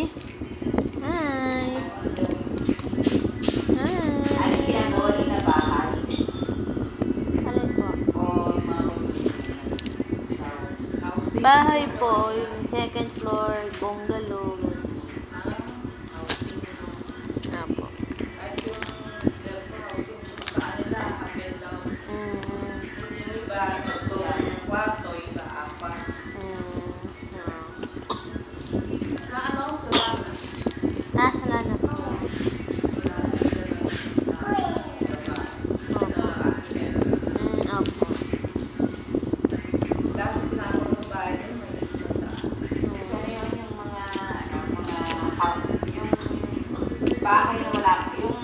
Hi! Ano Hi! ginagawa niyo na bahay? Alin po? O yung mga housing? Bahay po, yung second floor, bungalow. Apo. At yung housing sa kanila, kapil lang. Yung iba, so yung kwarto, yung apat. Sa ano, Solana? Salana po. Opo. Dahil tinapon ng bahay doon, may nagsanda. So ngayon yung mga, yung bahay na wala, yung